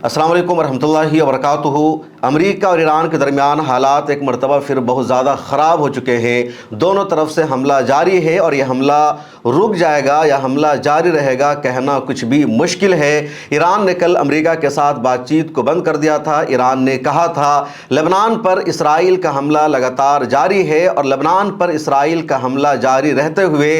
अस्सलाम वालेकुम रहमतुल्लाहि व बरकातुहू। अमेरिका और ईरान के दरमियान हालात एक मरतबा फिर बहुत ज़्यादा ख़राब हो चुके हैं। दोनों तरफ से हमला जारी है और यह हमला रुक जाएगा या हमला जारी रहेगा कहना कुछ भी मुश्किल है। ईरान ने कल अमेरिका के साथ बातचीत को बंद कर दिया था। ईरान ने कहा था लेबनान पर इसराइल का हमला लगातार जारी है और लेबनान पर इसराइल का हमला जारी रहते हुए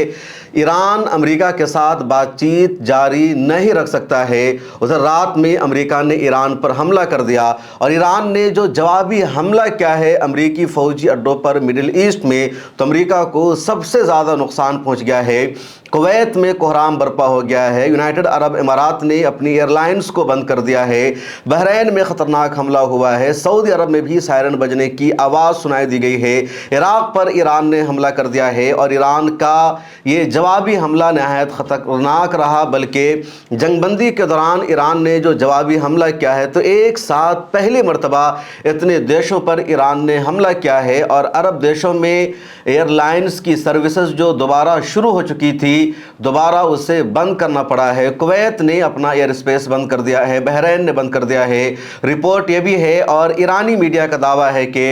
ईरान अमेरिका के साथ बातचीत जारी नहीं रख सकता है। उधर रात में अमेरिका ने ईरान पर हमला कर दिया और ईरान ने जो जवाबी हमला किया है अमेरिकी फ़ौजी अड्डों पर मिडिल ईस्ट में, तो अमेरिका को सबसे ज़्यादा नुकसान पहुंच गया है। कुवैत में कोहराम बर्पा हो गया है। यूनाइटेड अरब इमारात ने अपनी एयरलाइंस को बंद कर दिया है। बहरीन में ख़तरनाक हमला हुआ है। सऊदी अरब में भी सायरन बजने की आवाज़ सुनाई दी गई है। इराक़ पर ईरान ने हमला कर दिया है और ईरान का ये जवाबी हमला नहायत ख़तरनाक रहा। बल्कि जंगबंदी के दौरान ईरान ने जो जवाबी हमला किया है, तो एक साथ पहली मरतबा इतने देशों पर ईरान ने हमला किया है और अरब देशों में एयरलाइंस की सर्विसेज जो दोबारा शुरू हो चुकी थी, दोबारा उसे बंद करना पड़ा है। कुवैत ने अपना एयर स्पेस बंद कर दिया है, बहरीन ने बंद कर दिया है। रिपोर्ट ये भी है और ईरानी मीडिया का दावा है कि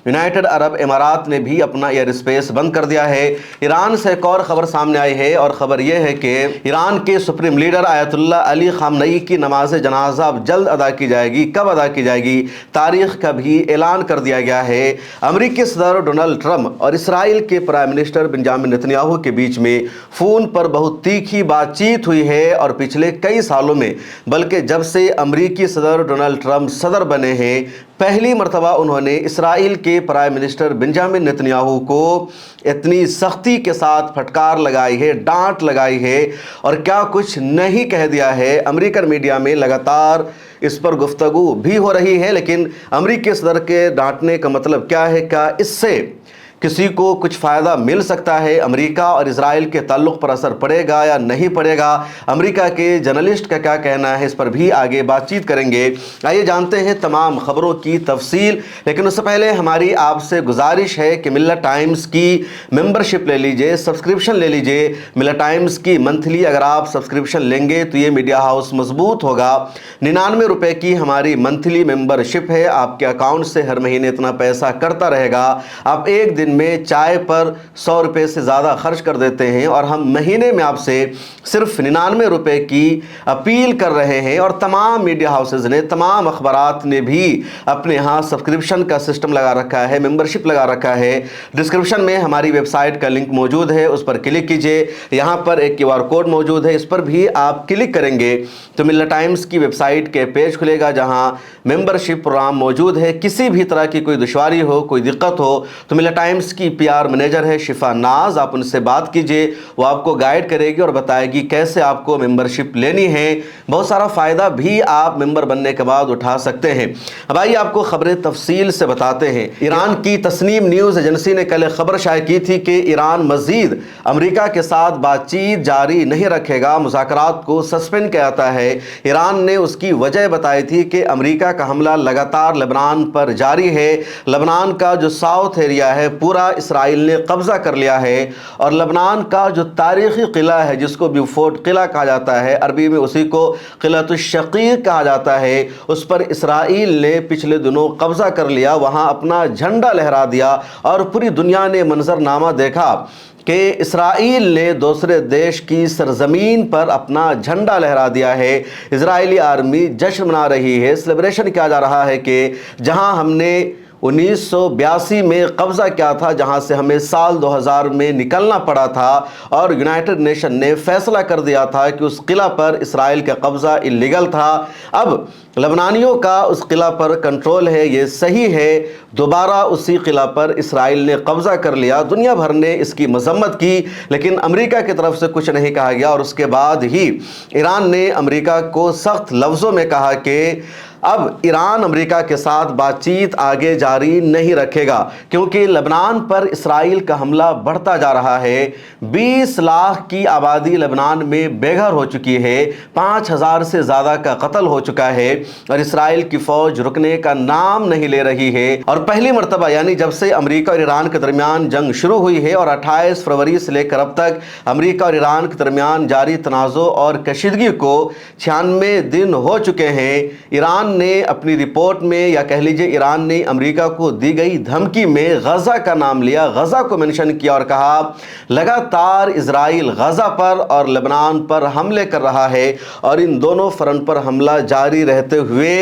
यूनाइटेड अरब इमारात ने भी अपना एयर स्पेस बंद कर दिया है। ईरान से एक और ख़बर सामने आई है और ख़बर यह है कि ईरान के सुप्रीम लीडर आयतुल्लाह अली ख़ामनई की नमाज जनाजा अब जल्द अदा की जाएगी। कब अदा की जाएगी, तारीख़ का भी ऐलान कर दिया गया है। अमेरिकी सदर डोनाल्ड ट्रंप और इसराइल के प्राइम मिनिस्टर बेंजामिन नेतन्याहू के बीच में फ़ोन पर बहुत तीखी बातचीत हुई है और पिछले कई सालों में, बल्कि जब से अमेरिकी सदर डोनाल्ड ट्रंप सदर बने हैं, पहली मरतबा उन्होंने इसराइल के प्राइम मिनिस्टर बेंजामिन नेतन्याहू को इतनी सख्ती के साथ फटकार लगाई है, डांट लगाई है और क्या कुछ नहीं कह दिया है। अमेरिकन मीडिया में लगातार इस पर गुफ्तगू भी हो रही है, लेकिन अमेरिकी सदर के डांटने का मतलब क्या है, क्या इससे किसी को कुछ फ़ायदा मिल सकता है, अमेरिका और इजराइल के ताल्लुक़ पर असर पड़ेगा या नहीं पड़ेगा, अमेरिका के जर्नलिस्ट का क्या कहना है, इस पर भी आगे बातचीत करेंगे। आइए जानते हैं तमाम ख़बरों की तफसील, लेकिन उससे पहले हमारी आपसे गुजारिश है कि मिल्लत टाइम्स की मेंबरशिप ले लीजिए, सब्सक्रिप्शन ले लीजिए। मिल्लत टाइम्स की मंथली अगर आप सब्सक्रिप्शन लेंगे तो ये मीडिया हाउस मजबूत होगा। 99 रुपये की हमारी मंथली मेंबरशिप है, आपके अकाउंट से हर महीने इतना पैसा करता रहेगा। आप एक दिन में चाय पर 100 रुपये से ज़्यादा खर्च कर देते हैं और हम महीने में आपसे सिर्फ 99 रुपये की अपील कर रहे हैं। और तमाम मीडिया हाउसेज ने, तमाम अखबारात ने भी अपने यहाँ सब्सक्रिप्शन का सिस्टम लगा रखा है, मेंबरशिप लगा रखा है। डिस्क्रिप्शन में हमारी वेबसाइट का लिंक मौजूद है, उस पर क्लिक कीजिए। यहाँ पर एक QR कोड मौजूद है, इस पर भी आप क्लिक करेंगे तो मिल्लत टाइम्स की वेबसाइट के पेज खुलेगा जहाँ मेंबरशिप प्रोग्राम मौजूद है। किसी भी तरह की कोई दुश्वारी हो, कोई दिक्कत हो तो मिल्लत टाइम्स की PR मैनेजर है शिफा नाज, आप उनसे बात कीजिए, वो आपको गाइड करेगी और बताएगी कैसे आपको मेंबरशिप लेनी है। बहुत सारा फ़ायदा भी आप मेंबर बनने के बाद उठा सकते हैं। अब आइए आपको खबरें तफसील से बताते हैं। ईरान की तस्नीम न्यूज़ एजेंसी ने कल खबर शाये की थी कि ईरान मज़ीद अमेरिका के साथ बातचीत जारी नहीं रखेगा, मुज़ाकरात को सस्पेंड किया जाता है। ईरान ने उसकी वजह बताई थी कि अमेरिका का हमला लगातार लेबनान पर जारी है। लेबनान का जो साउथ एरिया है पूरा इसराइल ने कब्ज़ा कर लिया है और लेबनान का जो तारीख़ी किला है, जिसको ब्यूफोर्ट किला कहा जाता है, अरबी में उसी को किलातुश्शक़ीक़ कहा जाता है, उस पर इसराइल ने पिछले दिनों कब्ज़ा कर लिया, वहाँ अपना झंडा लहरा दिया और पूरी दुनिया ने मंजरनामा देखा कि इसराइल ने दूसरे देश की सरजमीन पर अपना झंडा लहरा दिया है। इजरायली आर्मी जश्न मना रही है, सेलिब्रेशन किया जा रहा है कि जहां हमने 1982 में कब्ज़ा किया था, जहां से हमें साल 2000 में निकलना पड़ा था और यूनाइटेड नेशन ने फैसला कर दिया था कि उस किला पर इसराइल का कब्ज़ा इल्लीगल था। अब लेबनानियों का उस किला पर कंट्रोल है, ये सही है। दोबारा उसी किला पर इसराइल ने कब्ज़ा कर लिया। दुनिया भर ने इसकी मजम्मत की, लेकिन अमेरिका की तरफ से कुछ नहीं कहा गया और उसके बाद ही ईरान ने अमेरिका को सख्त लफ्ज़ों में कहा कि اب ایران امریکہ کے ساتھ بات چیت آگے جاری نہیں رکھے گا کیونکہ لبنان پر اسرائیل کا حملہ بڑھتا جا رہا ہے۔ 20 لاکھ کی آبادی لبنان میں بے گھر ہو چکی ہے، 5000 سے زیادہ کا قتل ہو چکا ہے اور اسرائیل کی فوج رکنے کا نام نہیں لے رہی ہے۔ اور پہلی مرتبہ یعنی جب سے امریکہ اور ایران کے درمیان جنگ شروع ہوئی ہے اور 28 فروری سے لے کر اب تک امریکہ اور ایران کے درمیان جاری تنازع اور کشیدگی کو 96 دن ہو چکے ہیں، ایران نے اپنی رپورٹ میں یا کہہ لیجئے ایران نے امریکہ کو دی گئی دھمکی میں غزہ کا نام لیا، غزہ کو منشن کیا اور کہا لگاتار اسرائیل غزہ پر اور لبنان پر حملے کر رہا ہے اور ان دونوں فرنٹ پر حملہ جاری رہتے ہوئے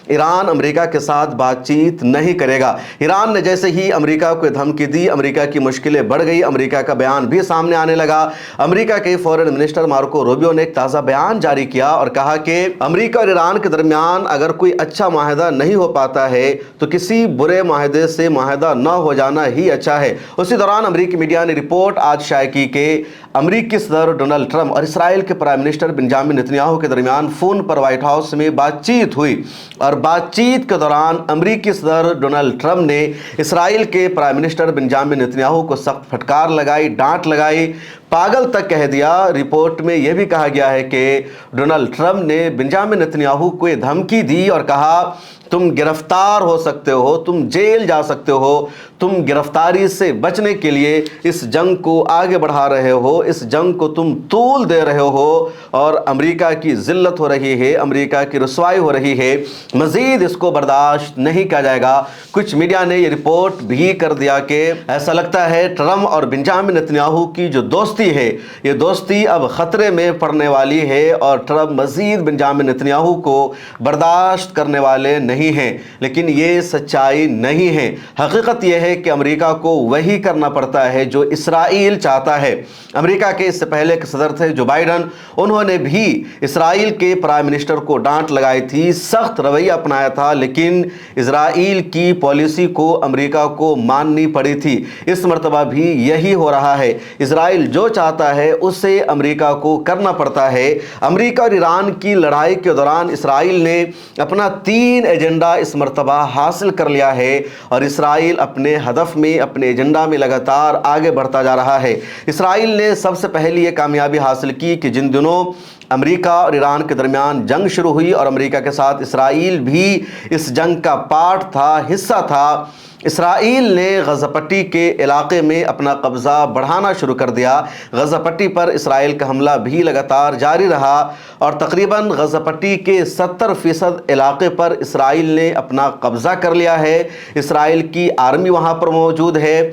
ایران امریکہ کے ساتھ بات چیت نہیں کرے گا۔ ایران نے جیسے ہی امریکہ کو دھمکی دی، امریکہ کی مشکلیں بڑھ گئی، امریکہ کا بیان بھی سامنے آنے لگا۔ امریکہ کے فورن منسٹر مارکو روبیو نے ایک تازہ بیان جاری کیا اور کہا کہ امریکہ اور ایران کے درمیان اگر کوئی اچھا معاہدہ نہیں ہو پاتا ہے تو کسی برے معاہدے سے معاہدہ نہ ہو جانا ہی اچھا ہے۔ اسی دوران امریکی میڈیا نے رپورٹ آج شائع کی کہ امریکی صدر ڈونلڈ ٹرمپ اور اسرائیل کے پرائم منسٹر بنجامن نتنیاہو کے درمیان فون پر وائٹ ہاؤس میں بات چیت ہوئی اور بات چیت کے دوران امریکی صدر ڈونلڈ ٹرمپ نے اسرائیل کے پرائم منسٹر بنجامن نتنیاہو کو سخت پھٹکار لگائی، ڈانٹ لگائی، پاگل تک کہہ دیا۔ رپورٹ میں یہ بھی کہا گیا ہے کہ ڈونلڈ ٹرمپ نے بنجامن نتنیاہو کو یہ دھمکی دی اور کہا تم گرفتار ہو سکتے ہو، تم جیل جا سکتے ہو، تم گرفتاری سے بچنے کے لیے اس جنگ کو آگے بڑھا رہے ہو، اس جنگ کو تم طول دے رہے ہو اور امریکہ کی ذلت ہو رہی ہے، امریکہ کی رسوائی ہو رہی ہے، مزید اس کو برداشت نہیں کیا جائے گا۔ کچھ میڈیا نے یہ رپورٹ بھی کر دیا کہ ایسا لگتا ہے ٹرمپ اور بنجامن نتنیاہو کی جو دوستی ہے یہ دوستی اب خطرے میں پڑنے والی ہے اور ٹرمپ مزید بنجامن نتنیاہو کو برداشت کرنے والے نہیں ہیں۔ لیکن یہ سچائی نہیں ہے، حقیقت یہ ہے کہ امریکہ کو وہی کرنا پڑتا ہے جو اسرائیل چاہتا ہے۔ امریکہ کے اس سے پہلے کے صدر تھے جو بائیڈن، انہوں نے بھی اسرائیل کے پرائم منسٹر کو ڈانٹ لگائی تھی، سخت رویہ اپنایا تھا، لیکن اسرائیل کی پالیسی کو امریکہ کو ماننی پڑی تھی۔ اس مرتبہ بھی یہی ہو رہا ہے، اسرائیل جو چاہتا ہے اسے امریکہ کو کرنا پڑتا ہے۔ امریکہ اور ایران کی لڑائی کے دوران اسرائیل نے اپنا 3 ایجنڈا اس مرتبہ حاصل کر لیا ہے اور اسرائیل اپنے ہدف میں، اپنے ایجنڈا میں لگاتار آگے بڑھتا جا رہا ہے۔ اسرائیل نے سب سے پہلی یہ کامیابی حاصل کی کہ جن دنوں امریکہ اور ایران کے درمیان جنگ شروع ہوئی اور امریکہ کے ساتھ اسرائیل بھی اس جنگ کا پارٹ تھا، حصہ تھا، اسرائیل نے غزہ پٹی کے علاقے میں اپنا قبضہ بڑھانا شروع کر دیا۔ غزہ پٹی پر اسرائیل کا حملہ بھی لگاتار جاری رہا اور تقریباً غزہ پٹی کے 70% علاقے پر اسرائیل نے اپنا قبضہ کر لیا ہے۔ اسرائیل کی آرمی وہاں پر موجود ہے۔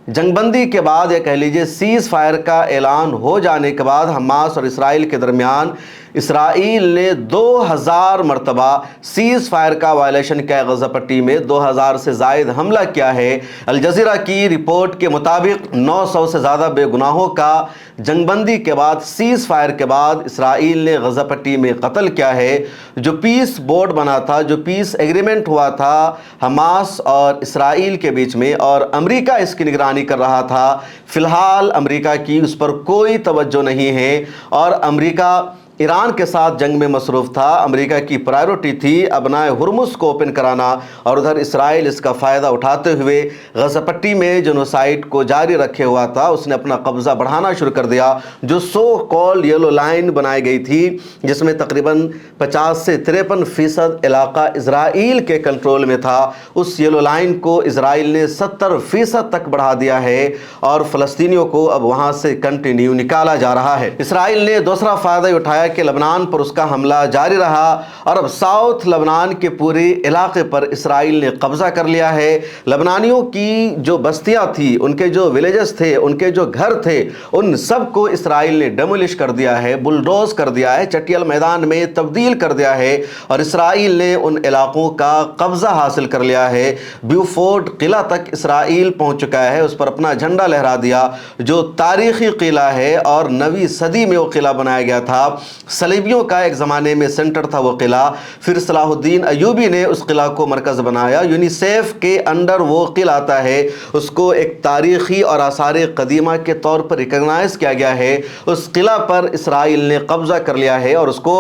جنگ بندی کے بعد یا کہہ لیجئے سیز فائر کا اعلان ہو جانے کے بعد حماس اور اسرائیل کے درمیان اسرائیل نے 2000 مرتبہ سیز فائر کا وائلیشن کیا ہے، غزہ پٹی میں 2000 سے زائد حملہ کیا ہے۔ الجزیرہ کی رپورٹ کے مطابق 900 سے زیادہ بے گناہوں کا جنگ بندی کے بعد، سیز فائر کے بعد اسرائیل نے غزہ پٹی میں قتل کیا ہے۔ جو پیس بورڈ بنا تھا، جو پیس ایگریمنٹ ہوا تھا حماس اور اسرائیل کے بیچ میں اور امریکہ اس کی نگرانی کر رہا تھا، فی الحال امریکہ کی اس پر کوئی توجہ نہیں ہے اور امریکہ ایران کے ساتھ جنگ میں مصروف تھا۔ امریکہ کی پرائیورٹی تھی ابنائے ہرمز کو اوپن کرانا اور ادھر اسرائیل اس کا فائدہ اٹھاتے ہوئے غزہ پٹی میں جنوسائیڈ کو جاری رکھے ہوا تھا، اس نے اپنا قبضہ بڑھانا شروع کر دیا۔ جو سو کال یلو لائن بنائی گئی تھی جس میں تقریباً 50 سے 53% علاقہ اسرائیل کے کنٹرول میں تھا، اس یلو لائن کو اسرائیل نے 70% تک بڑھا دیا ہے اور فلسطینیوں کو اب وہاں سے کنٹینیو نکالا جا رہا ہے۔ اسرائیل نے دوسرا فائدہ اٹھایا کہ لبنان پر اس کا حملہ جاری رہا اور اب ساؤتھ لبنان کے پورے علاقے پر اسرائیل نے قبضہ کر لیا ہے۔ لبنانیوں کی جو بستیاں تھی، ان کے جو ولیجز تھے، ان کے جو گھر تھے، ان سب کو اسرائیل نے ڈیمولش کر دیا ہے، بلڈوز کر دیا ہے، چٹیل میدان میں تبدیل کر دیا ہے اور اسرائیل نے ان علاقوں کا قبضہ حاصل کر لیا ہے۔ بیوفورٹ قلعہ تک اسرائیل پہنچ چکا ہے، اس پر اپنا جھنڈا لہرا دیا، جو تاریخی قلعہ ہے اور 9ویں صدی میں وہ قلعہ بنایا گیا تھا۔ सलीबियों का एक ज़माने में सेंटर था वो किला, फिर सलाहुद्दीन अयूबी ने उस किला को मरकज़ बनाया। यूनिसेफ के अंडर वो किला आता है, उसको एक तारीख़ी और आसार क़दीमा के तौर पर रिकगनाइज़ किया गया है। उस किला पर इसराइल ने कब्ज़ा कर लिया है और उसको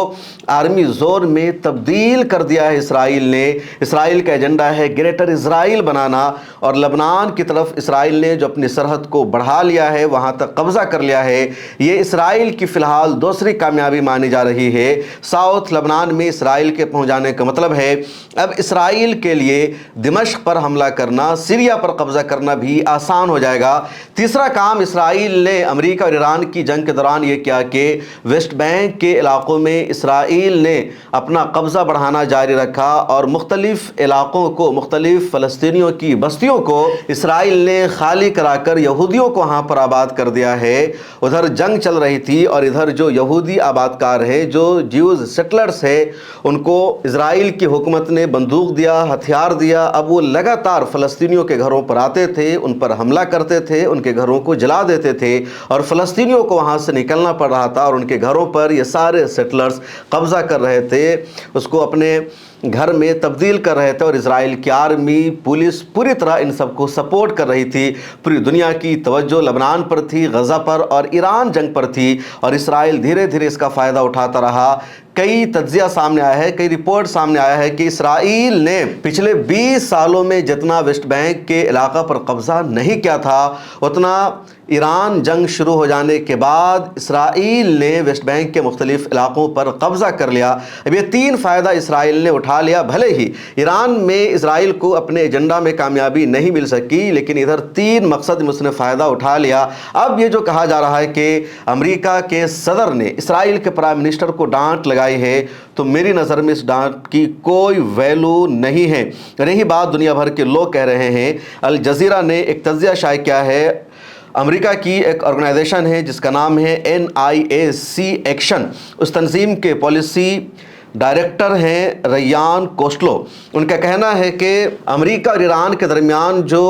आर्मी जोन में तब्दील कर दिया है इसराइल ने। इसराइल का एजेंडा है ग्रेटर इसराइल बनाना, और लबनान की तरफ इसराइल ने जो अपनी सरहद को बढ़ा लिया है, वहाँ तक कब्ज़ा कर लिया है। ये इसराइल की फ़िलहाल दूसरी कामयाबी मानी जा रही है। साउथ लबनान में इसराइल के पहुँच जाने का मतलब है अब इसराइल के लिए दिमश्क पर हमला करना, सीरिया पर कब्ज़ा करना भी आसान हो जाएगा। तीसरा काम इसराइल ने अमेरिका और ईरान की जंग के दौरान ये किया कि वेस्ट बैंक के इलाकों में इसराइल ने अपना कब्ज़ा बढ़ाना जारी रखा और मुख्तलिफ इलाकों को, मुख्तलिफ फ़लस्तीनियों की बस्तियों को इसराइल ने खाली कराकर यहूदियों को वहाँ पर आबाद कर दिया है। उधर जंग चल रही थी और इधर जो यहूदी आबादकार हैं, जो ज्यूज़ सेटलर्स हैं, उनको इजराइल की हुकूमत ने बंदूक दिया, हथियार दिया। अब वो लगातार फ़लस्तीनियों के घरों पर आते थे, उन पर हमला करते थे, उनके घरों को जला देते थे और फ़लस्तीनियों को वहाँ से निकलना पड़ रहा था और उनके घरों पर ये सारे सेटलर्स कब्ज़ा कर रहे थे, उसको अपने घर में तब्दील कर रहे थे। और इजराइल की आर्मी, पुलिस पूरी तरह इन सबको सपोर्ट कर रही थी। पूरी दुनिया की तवज्जो लबनान पर थी, गज़ा पर और ईरान जंग पर थी और इसराइल धीरे धीरे इसका फ़ायदा उठाता रहा। कई तज्ज़िया सामने आया है, कई रिपोर्ट सामने आया है कि इसराइल ने पिछले 20 सालों में जितना वेस्ट बैंक के इलाका पर कब्ज़ा नहीं किया था, उतना ईरान जंग शुरू हो जाने के बाद इसराइल ने वेस्ट बैंक के मुख्तलिफ इलाकों पर कब्ज़ा कर लिया। अब ये 3 फ़ायदा इसराइल ने उठा लिया। भले ही ईरान में इसराइल को अपने एजेंडा में कामयाबी नहीं मिल सकी, लेकिन इधर 3 मकसद में उसने फ़ायदा उठा लिया। अब ये जो कहा जा रहा है कि अमेरिका के सदर ने इसराइल के प्राइम मिनिस्टर को डांट लगाई है, तो मेरी नज़र में इस डांट की कोई वैल्यू नहीं है। रही बात दुनिया भर के लोग कह रहे हैं, अल जज़ीरा ने एक तज्ज़िया शाये किया है। अमेरिका की एक ऑर्गेनाइजेशन है जिसका नाम है NIAC एक्शन, उस तंजीम के पॉलिसी डायरेक्टर हैं रयान कोस्टलो। उनका कहना है कि अमेरिका और ईरान के दरमियान जो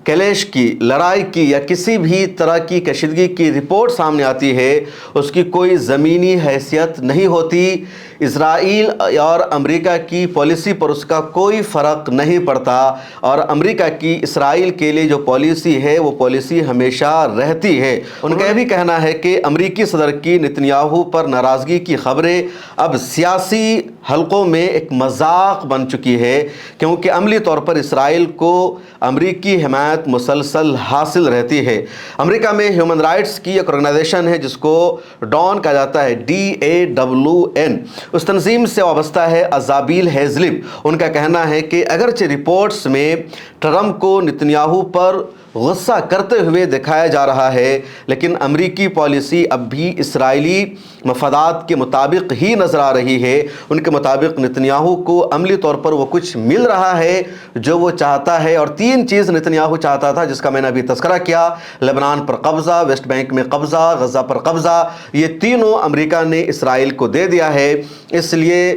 कैलेश की लड़ाई की या किसी भी तरह की कशीदगी की रिपोर्ट सामने आती है, उसकी कोई ज़मीनी हैसियत नहीं होती। इजराइल और अमेरिका की पॉलिसी पर उसका कोई फ़र्क नहीं पड़ता और अमेरिका की इसराइल के लिए जो पॉलिसी है वो पॉलिसी हमेशा रहती है। उनका यह भी कहना है कि अमेरिकी सदर की नेतन्याहू पर नाराज़गी की खबरें अब सियासी हलकों में एक मजाक बन चुकी है, क्योंकि अमली तौर पर इसराइल को अमेरिकी हिमायत मुसलसल हासिल रहती है। अमेरिका में ह्यूमन राइट्स की एक ऑर्गेनाइजेशन है जिसको डॉन कहा जाता है, DAWN, उस तंजीम से वाबस्ता है अज़ाबील हेज़लिब। उनका कहना है कि अगरचे रिपोर्ट्स में ट्रम्प को नेतन्याहू पर गुस्सा करते हुए दिखाया जा रहा है, लेकिन अमेरिकी पॉलिसी अब भी इसराइली मफादात के मुताबिक ही नज़र आ रही है। उनके मुताबिक नेतन्याहू को अमली तौर पर वो कुछ मिल रहा है जो वो चाहता है, और 3 चीज़ नेतन्याहू चाहता था जिसका मैंने अभी तज़किरा किया, लेबनान पर कब्ज़ा, वेस्ट बैंक में कब्ज़ा, गज़ा पर कब्ज़ा। ये तीनों अमेरिका ने इसराइल को दे दिया है। इसलिए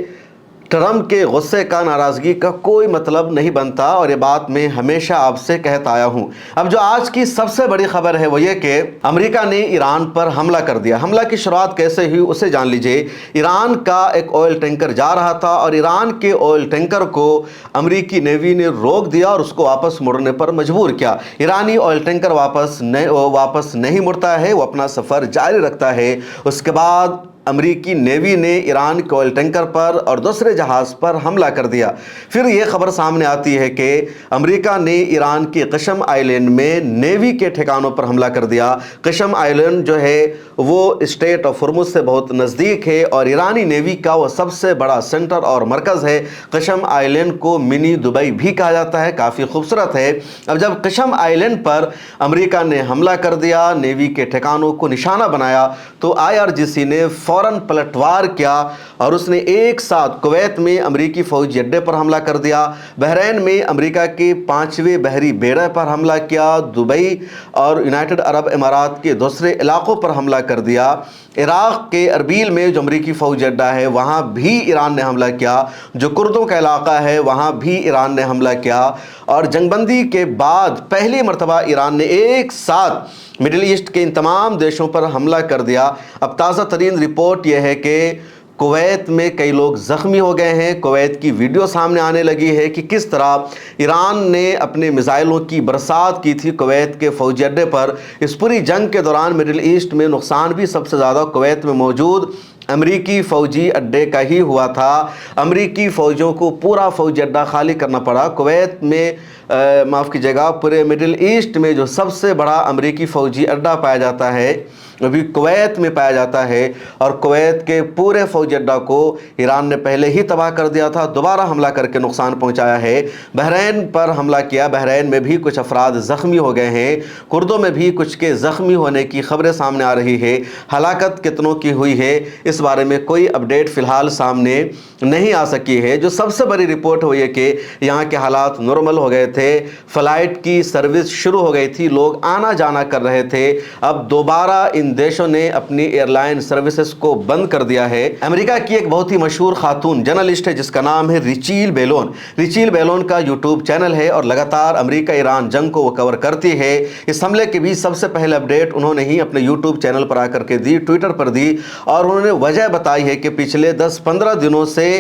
ट्रम्प के गुस्से का, नाराज़गी का कोई मतलब नहीं बनता, और ये बात मैं हमेशा आपसे कहता आया हूँ। अब जो आज की सबसे बड़ी खबर है वो ये कि अमेरिका ने ईरान पर हमला कर दिया। हमला की शुरुआत कैसे हुई उसे जान लीजिए। ईरान का एक ऑयल टैंकर जा रहा था और ईरान के ऑयल टैंकर को अमेरिकी नेवी ने रोक दिया और उसको वापस मुड़ने पर मजबूर किया। ईरानी ऑयल टैंकर वापस नहीं मुड़ता है, वो अपना सफ़र जारी रखता है। उसके बाद अमेरिकी नेवी ने ईरान के ऑयल टैंकर पर और दूसरे जहाज़ पर हमला कर दिया। फिर ये खबर सामने आती है कि अमेरिका ने ईरान के कशम आइलैंड में नेवी के ठिकानों पर हमला कर दिया। कशम आइलैंड जो है वो स्ट्रेट ऑफ हॉर्मुज़ से बहुत नज़दीक है और ईरानी नेवी का वो सबसे बड़ा सेंटर और मरकज़ है। कशम आइलैंड को मिनी दुबई भी कहा जाता है, काफ़ी खूबसूरत है। अब जब कशम आइलैंड पर अमेरिका ने हमला कर दिया, नेवी के ठिकानों को निशाना बनाया, तो IRGC ने फ़ौरन पलटवार किया और उसने एक साथ कुवैत में अमेरिकी फ़ौजी अड्डे पर हमला कर दिया, बहरीन में अमेरिका के 5वें बहरी बेड़े पर हमला किया, दुबई और यूनाइटेड अरब इमारात के दूसरे इलाकों पर हमला कर दिया। इराक़ के अरबील में जो अमेरिकी फ़ौजी अड्डा है वहाँ भी ईरान ने हमला किया। जो कुर्दों का इलाका है वहाँ भी ईरान ने हमला किया। और जंगबंदी के बाद पहली मरतबा ईरान ने एक साथ मिडिल ईस्ट के इन तमाम देशों पर हमला कर दिया। अब ताज़ा तरीन रिपोर्ट रिपोर्ट यह है कि कुवैत में कई लोग ज़ख्मी हो गए हैं। कुवैत की वीडियो सामने आने लगी है कि किस तरह ईरान ने अपने मिसाइलों की बरसात की थी कुवैत के फ़ौजी अड्डे पर। इस पूरी जंग के दौरान मिडिल ईस्ट में नुकसान भी सबसे ज़्यादा कुवैत में मौजूद अमरीकी फ़ौजी अड्डे का ही हुआ था। अमरीकी फ़ौजियों को पूरा फ़ौजी अड्डा खाली करना पड़ा। कुवैत में माफ़ कीजिएगा, पूरे मिडिल ईस्ट में जो सबसे बड़ा अमरीकी फ़ौजी अड्डा पाया जाता है अभी कुवैत में पाया जाता है, और कुवैत के पूरे फ़ौजी अड्डा को ईरान ने पहले ही तबाह कर दिया था, दोबारा हमला करके नुकसान पहुंचाया है। बहरीन पर हमला किया, बहरीन में भी कुछ अफराद ज़ख्मी हो गए हैं। कुर्दों में भी कुछ के ज़ख्मी होने की खबरें सामने आ रही है। हलाकत कितनों की हुई है इस बारे में कोई अपडेट फ़िलहाल सामने नहीं आ सकी है। जो सबसे बड़ी रिपोर्ट हुई है कि यहाँ के हालात नॉर्मल हो गए थे, फ़्लाइट की सर्विस शुरू हो गई थी, लोग आना जाना कर रहे थे। अब दोबारा इन देशों ने अपनी एयरलाइन सर्विसेज को बंद कर दिया है। अमेरिका की एक बहुत ही मशहूर खातून जर्नलिस्ट है जिसका नाम है रिचील बेलोन। रिचील बेलोन का यूट्यूब चैनल है और लगातार अमेरिका ईरान जंग को वो कवर करती है। इस हमले की भी सबसे पहले अपडेट उन्होंने ही अपने यूट्यूब चैनल पर आकर के दी, ट्विटर पर दी, और उन्होंने वजह बताई है कि पिछले 10-15 दिनों से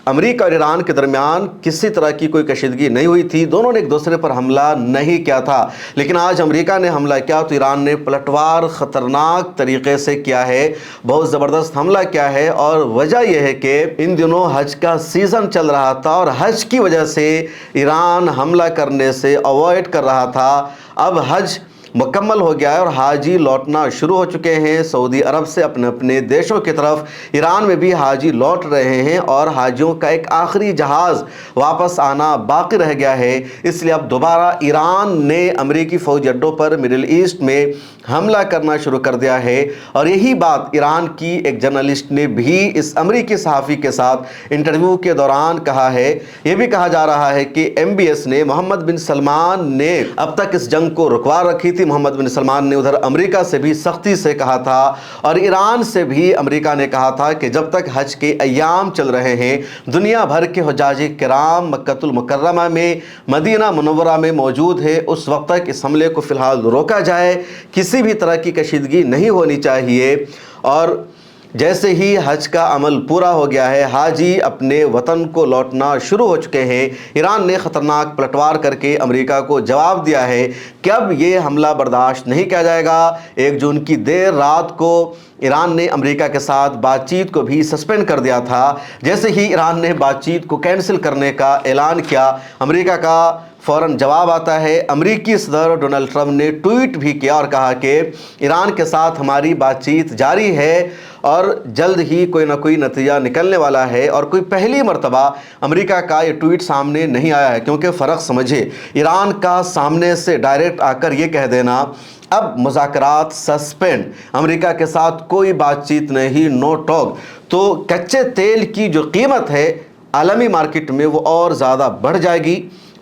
अमेरिका और ईरान के दरमियान किसी तरह की कोई कशीदगी नहीं हुई थी, दोनों ने एक दूसरे पर हमला नहीं किया था। लेकिन आज अमेरिका ने हमला किया तो ईरान ने पलटवार ख़तरनाक तरीके से किया है, बहुत ज़बरदस्त हमला किया है। और वजह यह है कि इन दिनों हज का सीज़न चल रहा था और हज की वजह से ईरान हमला करने से अवॉइड कर रहा था। अब हज मुकम्मल हो गया है और हाजी लौटना शुरू हो चुके हैं सऊदी अरब से अपने अपने देशों की तरफ। ईरान में भी हाजी लौट रहे हैं और हाजियों का एक आखिरी जहाज़ वापस आना बाकी रह गया है। इसलिए अब दोबारा ईरान ने अमरीकी फ़ौजी अड्डों पर मिडिल ईस्ट में हमला करना शुरू कर दिया है। और यही बात ईरान की एक जर्नलिस्ट ने भी इस अमरीकी सहाफ़ी के साथ इंटरव्यू के दौरान कहा है। ये भी कहा जा रहा है कि MBS ने मोहम्मद बिन सलमान ने अब तक इस जंग को रुकवा रखी थी। मोहम्मद बिन सलमान ने उधर अमेरिका से भी सख्ती से कहा था और ईरान से भी अमेरिका ने कहा था कि जब तक हज के अय्याम चल रहे हैं, दुनिया भर के हुज्जाज किराम मक्कतुल मुकर्रमा में, मदीना मुनव्वरा में मौजूद है, उस वक्त तक इस हमले को फ़िलहाल रोका जाए। किसी भी तरह की कशीदगी नहीं होनी चाहिए। और जैसे ही हज का अमल पूरा हो गया है, हाजी अपने वतन को लौटना शुरू हो चुके हैं। ईरान ने ख़तरनाक पलटवार करके अमेरिका को जवाब दिया है कि अब ये हमला बर्दाश्त नहीं किया जाएगा। 1 जून की देर रात को ईरान ने अमेरिका के साथ बातचीत को भी सस्पेंड कर दिया था। जैसे ही ईरान ने बातचीत को कैंसिल करने का ऐलान किया, अमेरिका का फ़ौरन जवाब आता है। अमेरिकी सदर डोनाल्ड ट्रंप ने ट्वीट भी किया और कहा कि ईरान के साथ हमारी बातचीत जारी है और जल्द ही कोई ना कोई नतीजा निकलने वाला है। और कोई पहली मर्तबा अमेरिका का ये ट्वीट सामने नहीं आया है, क्योंकि फ़र्क समझे, ईरान का सामने से डायरेक्ट आकर ये कह देना अब मुज़ाकरात सस्पेंड, अमेरिका के साथ कोई बातचीत नहीं, नो टॉक, तो कच्चे तेल की जो कीमत है आलमी मार्केट में वो और ज़्यादा बढ़ जाएगी।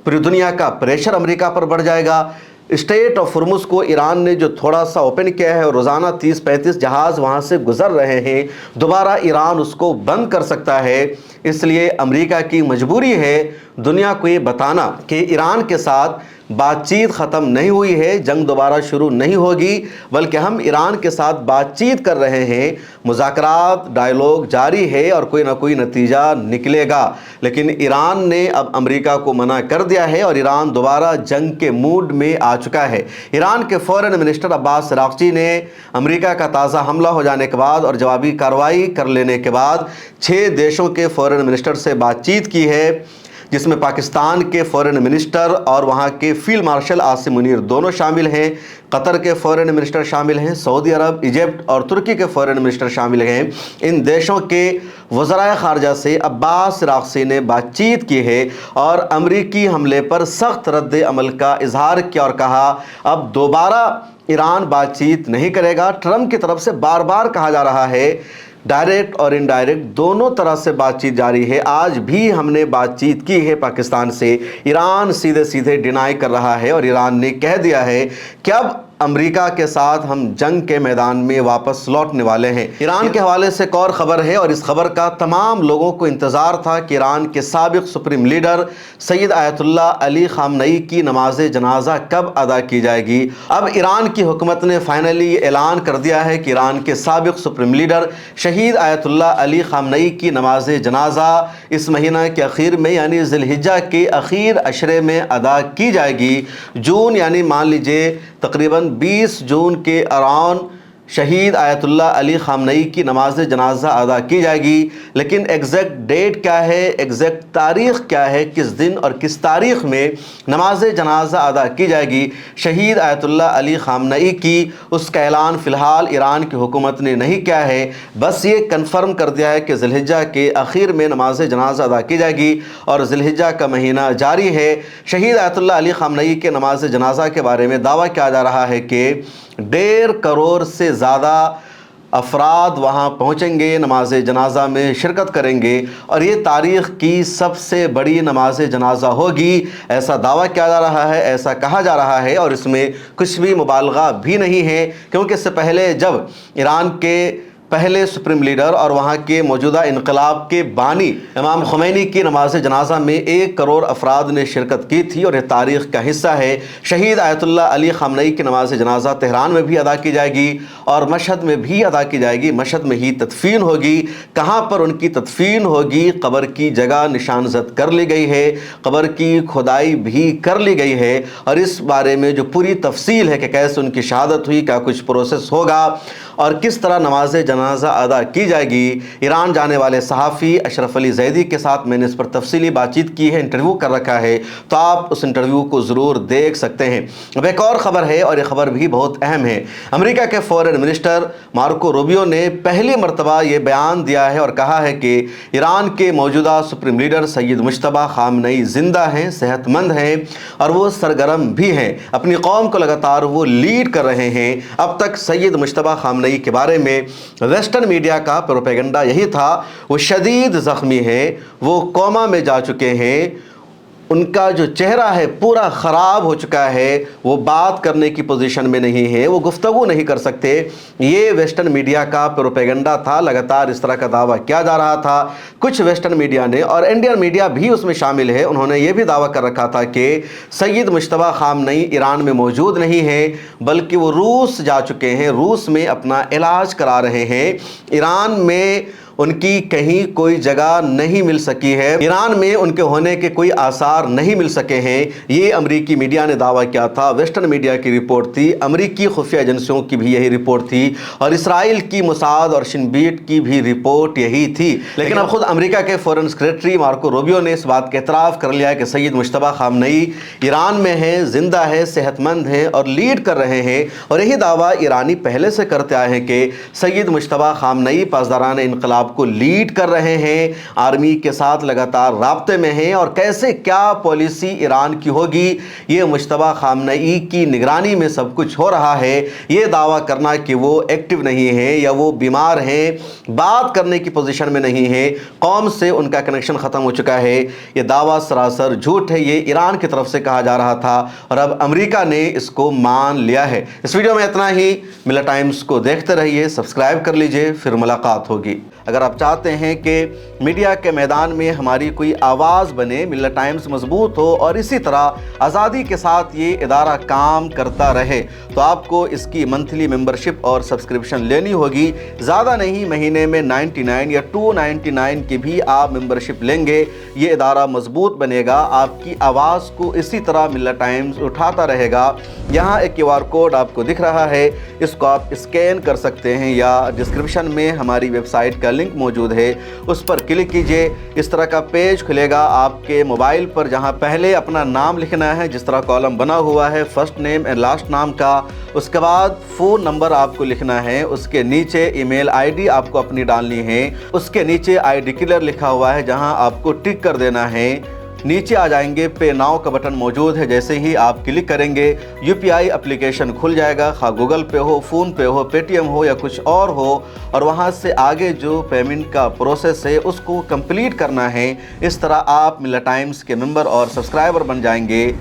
पूरी दुनिया का प्रेशर अमेरिका पर बढ़ जाएगा। स्टेट ऑफ हुर्मुज़ को ईरान ने जो थोड़ा सा ओपन किया है और रोज़ाना 30-35 जहाज़ वहाँ से गुज़र रहे हैं, दोबारा ईरान उसको बंद कर सकता है। इसलिए अमेरिका की मजबूरी है दुनिया को ये बताना कि ईरान के साथ बातचीत ख़त्म नहीं हुई है, जंग दोबारा शुरू नहीं होगी, बल्कि हम ईरान के साथ बातचीत कर रहे हैं, मुज़ाकरात डायलॉग जारी है और कोई ना कोई नतीजा निकलेगा। लेकिन ईरान ने अब अमेरिका को मना कर दिया है और ईरान दोबारा जंग के मूड में आ चुका है। ईरान के फ़ॉरेन मिनिस्टर अब्बास अराग़ची ने अमेरिका का ताज़ा हमला हो जाने के बाद और जवाबी कार्रवाई कर लेने के बाद 6 देशों के फ़ॉरेन मिनिस्टर से बातचीत की है, जिसमें पाकिस्तान के फ़ॉरेन मिनिस्टर और वहाँ के फील्ड मार्शल आसिम मुनीर दोनों शामिल हैं, कतर के फ़ॉरेन मिनिस्टर शामिल हैं, सऊदी अरब, इजिप्ट और तुर्की के फ़ॉरेन मिनिस्टर शामिल हैं। इन देशों के वज़राए ख़ारजा से अब्बास अराग़ची ने बातचीत की है और अमरीकी हमले पर सख्त रद्द अमल का इजहार किया और कहा अब दोबारा ईरान बातचीत नहीं करेगा। ट्रंप की तरफ से बार बार कहा जा रहा है, डायरेक्ट और इनडायरेक्ट दोनों तरह से बातचीत जारी है। आज भी हमने बातचीत की है पाकिस्तान से, ईरान सीधे सीधे डिनाई कर रहा है और ईरान ने कह दिया है कि अब امریکہ کے ساتھ ہم جنگ کے میدان میں واپس لوٹنے والے ہیں۔ ایران کے حوالے سے ایک اور خبر ہے اور اس خبر کا تمام لوگوں کو انتظار تھا کہ ایران کے سابق سپریم لیڈر سید آیت اللہ علی خامنئی کی نماز جنازہ کب ادا کی جائے گی۔ اب ایران کی حکومت نے فائنلی اعلان کر دیا ہے کہ ایران کے سابق سپریم لیڈر شہید آیت اللہ علی خامنئی کی نماز جنازہ اس مہینہ کے اخیر میں یعنی ذی الحجہ کے اخیر عشرے میں ادا کی جائے گی۔ جون یعنی مان لیجئے تقریباً 20 جون کے اراؤنڈ شہید آیت اللہ علی خامنئی کی نماز جنازہ ادا کی جائے گی، لیکن ایگزیکٹ ڈیٹ کیا ہے، ایگزیکٹ تاریخ کیا ہے، کس دن اور کس تاریخ میں نماز جنازہ ادا کی جائے گی شہید آیت اللہ علی خامنئی کی، اس کا اعلان فی الحال ایران کی حکومت نے نہیں کیا ہے، بس یہ کنفرم کر دیا ہے کہ ذی الحجہ کے اخیر میں نماز جنازہ ادا کی جائے گی اور ذی الحجہ کا مہینہ جاری ہے۔ شہید آیت اللہ علی خامنئی کے نماز جنازہ کے بارے میں دعویٰ کیا جا رہا ہے کہ 1.5 کروڑ سے زیادہ افراد وہاں پہنچیں گے، نماز جنازہ میں شرکت کریں گے اور یہ تاریخ کی سب سے بڑی نماز جنازہ ہوگی، ایسا دعویٰ کیا جا رہا ہے، ایسا کہا جا رہا ہے اور اس میں کچھ بھی مبالغہ بھی نہیں ہے، کیونکہ اس سے پہلے جب ایران کے پہلے سپریم لیڈر اور وہاں کے موجودہ انقلاب کے بانی امام خمینی کی نماز جنازہ میں 1 کروڑ افراد نے شرکت کی تھی اور یہ تاریخ کا حصہ ہے۔ شہید آیت اللہ علی خامنئی کی نماز جنازہ تہران میں بھی ادا کی جائے گی اور مشہد میں بھی ادا کی جائے گی، مشہد میں ہی تدفین ہوگی۔ کہاں پر ان کی تدفین ہوگی، قبر کی جگہ نشان زد کر لی گئی ہے، قبر کی کھدائی بھی کر لی گئی ہے اور اس بارے میں جو پوری تفصیل ہے کہ کیسے ان کی شہادت ہوئی، کیا کچھ پروسیس ہوگا اور کس طرح نماز جنازہ ادا کی جائے گی، ایران جانے والے صحافی اشرف علی زیدی کے ساتھ میں نے اس پر تفصیلی بات چیت کی ہے، انٹرویو کر رکھا ہے، تو آپ اس انٹرویو کو ضرور دیکھ سکتے ہیں۔ اب ایک اور خبر ہے اور یہ خبر بھی بہت اہم ہے۔ امریکہ کے فورن منسٹر مارکو روبیو نے پہلی مرتبہ یہ بیان دیا ہے اور کہا ہے کہ ایران کے موجودہ سپریم لیڈر سید مجتبیٰ خامنئی زندہ ہیں، صحت مند ہیں اور وہ سرگرم بھی ہیں، اپنی قوم کو لگاتار وہ لیڈ کر رہے ہیں۔ اب تک سید مجتبیٰ خامنئی کے بارے میں ویسٹرن میڈیا کا پروپیگنڈا یہی تھا، وہ شدید زخمی ہیں، وہ کوما میں جا چکے ہیں، ان کا جو چہرہ ہے پورا خراب ہو چکا ہے، وہ بات کرنے کی پوزیشن میں نہیں ہے، وہ گفتگو نہیں کر سکتے۔ یہ ویسٹرن میڈیا کا پروپیگنڈا تھا، لگاتار اس طرح کا دعویٰ کیا جا رہا تھا۔ کچھ ویسٹرن میڈیا نے اور انڈین میڈیا بھی اس میں شامل ہے، انہوں نے یہ بھی دعویٰ کر رکھا تھا کہ سید مجتبیٰ خامنئی ایران میں موجود نہیں ہیں بلکہ وہ روس جا چکے ہیں، روس میں اپنا علاج کرا رہے ہیں۔ ایران میں ان کی کہیں کوئی جگہ نہیں مل سکی ہے، ایران میں ان کے ہونے کے کوئی آثار نہیں مل سکے ہیں، یہ امریکی میڈیا نے دعویٰ کیا تھا، ویسٹرن میڈیا کی رپورٹ تھی، امریکی خفیہ ایجنسیوں کی بھی یہی رپورٹ تھی اور اسرائیل کی موساد اور شن بیٹ کی بھی رپورٹ یہی تھی۔ لیکن اب خود امریکہ کے فورن سیکریٹری مارکو روبیو نے اس بات کا اعتراف کر لیا کہ سید مجتبیٰ خامنئی ایران میں ہیں، زندہ ہے، صحت مند ہیں اور لیڈ کر رہے ہیں، اور یہی دعویٰ ایرانی پہلے سے کرتے آئے ہیں کہ سید مجتبیٰ خامنئی پاسداران انقلاب کو لیڈ کر رہے ہیں، آرمی کے ساتھ لگاتار رابطے میں ہیں اور کیسے کیا پالیسی ایران کی ہوگی یہ مجتبیٰ خامنئی کی نگرانی میں سب کچھ ہو رہا ہے۔ یہ دعویٰ کرنا کہ وہ ایکٹیو نہیں ہیں یا وہ بیمار ہیں، بات کرنے کی پوزیشن میں نہیں ہیں، قوم سے ان کا کنیکشن ختم ہو چکا ہے، یہ دعویٰ سراسر جھوٹ ہے، یہ ایران کی طرف سے کہا جا رہا تھا اور اب امریکہ نے اس کو مان لیا ہے۔ اس ویڈیو میں اتنا ہی، ملت ٹائمز کو دیکھتے رہیے، سبسکرائب کر لیجئے، پھر ملاقات ہوگی۔ اگر آپ چاہتے ہیں کہ میڈیا کے میدان میں ہماری کوئی آواز بنے، ملت ٹائمز مضبوط ہو اور اسی طرح آزادی کے ساتھ یہ ادارہ کام کرتا رہے، تو آپ کو اس کی منتھلی ممبرشپ اور سبسکرپشن لینی ہوگی، زیادہ نہیں، مہینے میں 99 یا 299 کی بھی آپ ممبرشپ لیں گے، یہ ادارہ مضبوط بنے گا، آپ کی آواز کو اسی طرح ملت ٹائمز اٹھاتا رہے گا۔ یہاں ایک QR کوڈ آپ کو دکھ رہا ہے، اس کو آپ اسکین کر سکتے ہیں یا ڈسکرپشن میں ہماری ویب سائٹ کا لنک موجود ہے، اس پر کلک کیجئے، اس طرح کا پیج کھلے گا آپ کے موبائل پر، جہاں پہلے اپنا نام لکھنا ہے، جس طرح کالم بنا ہوا ہے فرسٹ نیم اینڈ لاسٹ نام کا، اس کے بعد فون نمبر آپ کو لکھنا ہے، اس کے نیچے ای میل ID آپ کو اپنی ڈالنی ہے، اس کے نیچے I ڈکلیئر لکھا ہوا ہے جہاں آپ کو ٹک کر دینا ہے، نیچے آ جائیں گے، پے ناؤ کا بٹن موجود ہے، جیسے ہی آپ کلک کریں گے UPI اپلیکیشن کھل جائے گا، خواہ گوگل پے ہو، فون پے ہو، پے ٹی ایم ہو یا کچھ اور ہو، اور وہاں سے آگے جو پیمنٹ کا پروسیس ہے اس کو کمپلیٹ کرنا ہے۔ اس طرح آپ ملت ٹائمز کے ممبر اور سبسکرائبر بن جائیں گے۔